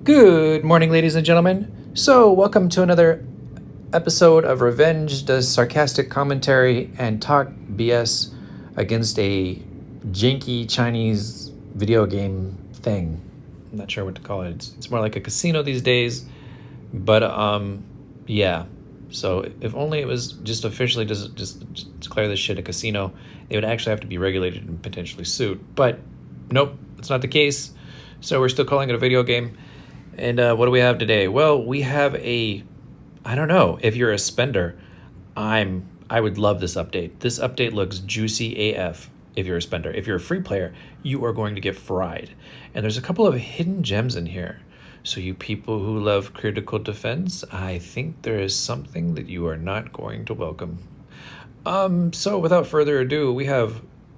Good morning, ladies and gentlemen. So, welcome to another episode of Revenge does sarcastic commentary and talk BS against a janky Chinese video game thing. I'm not sure what to call it. It's more like a casino these days, but yeah. So if only it was just officially just declare this shit a casino, they would actually have to be regulated and potentially sued. But nope, that's not the case. So we're still calling it a video game. And what do we have today? Well, we have I don't know, if you're a spender, I would love this update. This update looks juicy AF if you're a spender. If you're a free player, you are going to get fried. And there's a couple of hidden gems in here. So you people who love critical defense, I think there is something that you are not going to welcome. So without further ado,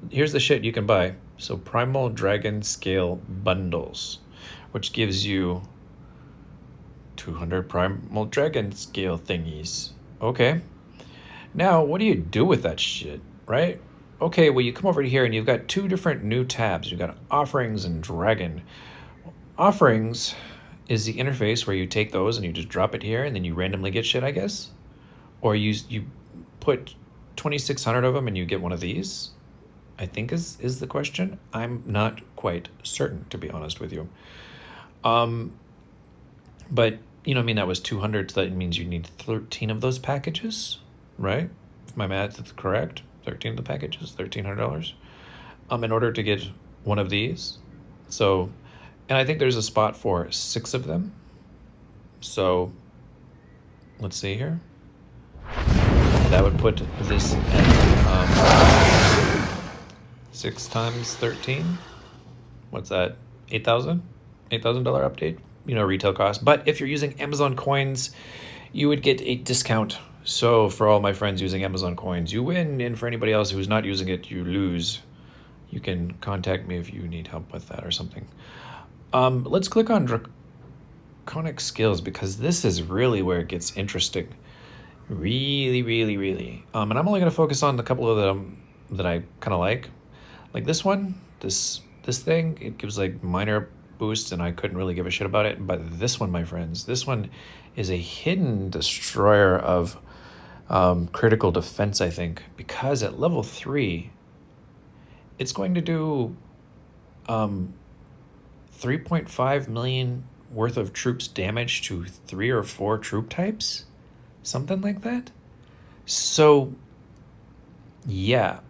here's the shit you can buy. So Primal Dragon Scale Bundles, which gives you 200 Primal Dragon Scale thingies. Okay. Now, what do you do with that shit, right? Okay, well, you come over here and you've got two different new tabs. You've got Offerings and Dragon. Offerings is the interface where you take those and you just drop it here and then you randomly get shit, I guess. Or you put 2,600 of them and you get one of these, I think is the question. I'm not quite certain, to be honest with you. But, you know, I mean, that was 200, so that means you need 13 of those packages, right? If my math is correct, 13 of the packages, $1,300, in order to get one of these. So, and I think there's a spot for 6 of them. So, let's see here. That would put this at 6 times 13. What's that? $8,000 update. You know, retail cost. But if you're using Amazon coins, you would get a discount. So for all my friends using Amazon coins, you win. And for anybody else who's not using it, you lose. You can contact me if you need help with that or something. Let's click on Draconic skills, because this is really where it gets interesting. Really, really, really. And I'm only going to focus on a couple of them that I kind of like. Like this one, this thing, it gives like minor boost, and I couldn't really give a shit about it. But this one, my friends, this one is a hidden destroyer of critical defense, I think, because at level 3 it's going to do 3.5 million worth of troops damage to 3 or 4 troop types, something like that. So yeah,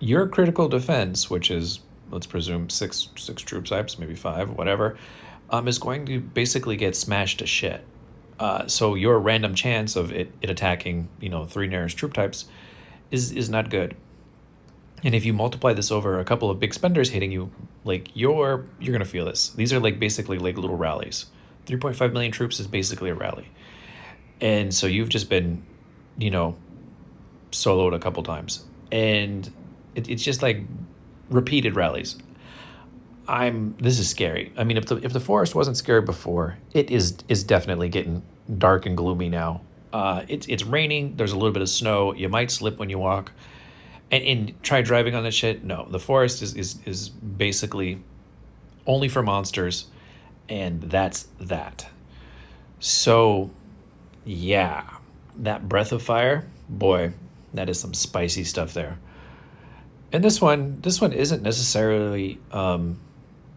your critical defense, which is, let's presume six troop types, maybe 5, whatever, is going to basically get smashed to shit. So your random chance of it attacking, 3 nearest troop types is not good. And if you multiply this over a couple of big spenders hitting you, like you're gonna feel this. These are like basically like little rallies. 3.5 million troops is basically a rally. And so you've just been, soloed a couple times. And it's just like repeated rallies. This is scary. I mean, if the forest wasn't scary before, it is definitely getting dark and gloomy now. It's raining. There's a little bit of snow. You might slip when you walk. And try driving on that shit. No, the forest is basically only for monsters, and that's that. So, yeah, that breath of fire, boy, that is some spicy stuff there. And this one isn't necessarily,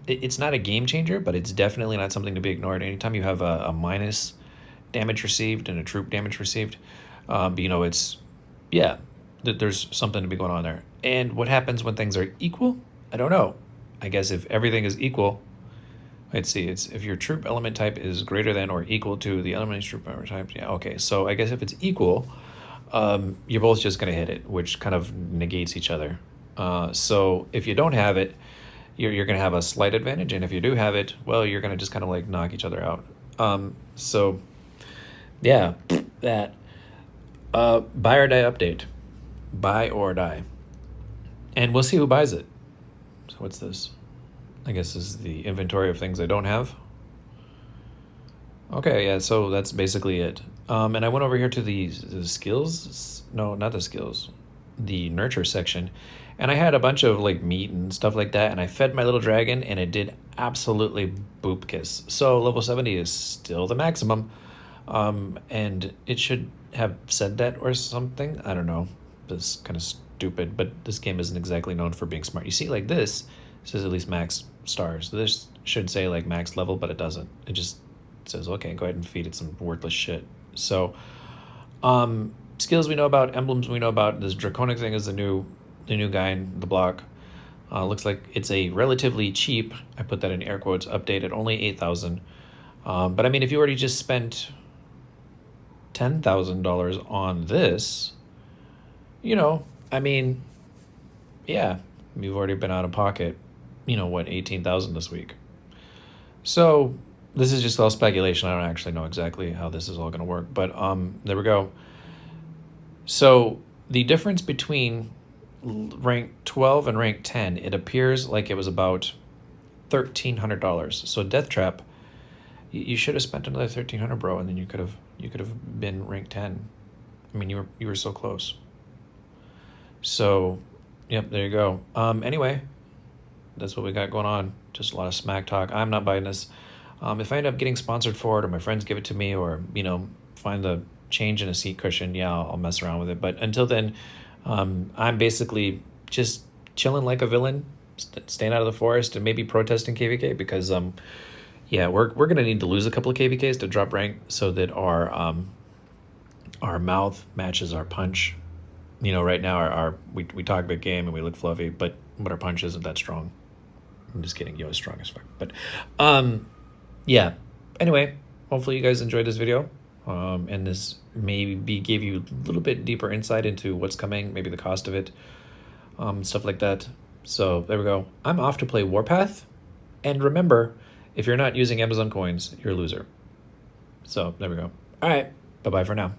it's not a game changer, but it's definitely not something to be ignored. Anytime you have a minus damage received and a troop damage received, there's something to be going on there. And what happens when things are equal? I don't know. I guess if everything is equal, let's see, it's if your troop element type is greater than or equal to the element troop element type. Yeah, okay. So I guess if it's equal, you're both just going to hit it, which kind of negates each other. So if you don't have it, you're going to have a slight advantage. And if you do have it, well, you're going to just kind of like knock each other out. So yeah, that, buy or die update, buy or die. And we'll see who buys it. So what's this? I guess this is the inventory of things I don't have. Okay. Yeah. So that's basically it. And I went over here to the skills. No, not the skills. the nurture section, and I had a bunch of like meat and stuff like that, and I fed my little dragon, and it did absolutely boop kiss. So level 70 is still the maximum, and it should have said that or something. I don't know. It's kind of stupid, but this game isn't exactly known for being smart. You see, like this says at least max stars. So this should say like max level, but it doesn't. It just says, okay, go ahead and feed it some worthless shit. So, skills we know about, emblems we know about. This draconic thing is the new guy in the block. Looks like it's a relatively cheap, I put that in air quotes, update at only 8,000. But I mean, if you already just spent $10,000 on this, you know, I mean, yeah, you've already been out of pocket, you know, what, 18,000 this week. So this is just all speculation. I don't actually know exactly how this is all going to work, but there we go. So the difference between rank 12 and rank 10, it appears like it was about $1,300. So Death Trap, you should have spent another $1,300, bro, and then you could have been rank 10. I mean, you were so close. So, yep, there you go. Anyway, that's what we got going on. Just a lot of smack talk. I'm not buying this. If I end up getting sponsored for it, or my friends give it to me, or you know, find the change in a seat cushion, yeah, I'll mess around with it. But until then, I'm basically just chilling like a villain, staying out of the forest, and maybe protesting KVK because yeah, we're gonna need to lose a couple of KVKs to drop rank so that our mouth matches our punch. You know, right now we talk big game and we look fluffy, but our punch isn't that strong. I'm just kidding, yo, it's strong as fuck. But yeah. Anyway, hopefully you guys enjoyed this video. And this maybe gave you a little bit deeper insight into what's coming, maybe the cost of it, stuff like that. So there we go. I'm off to play Warpath. And remember, if you're not using Amazon coins, you're a loser. So there we go. All right. Bye-bye for now.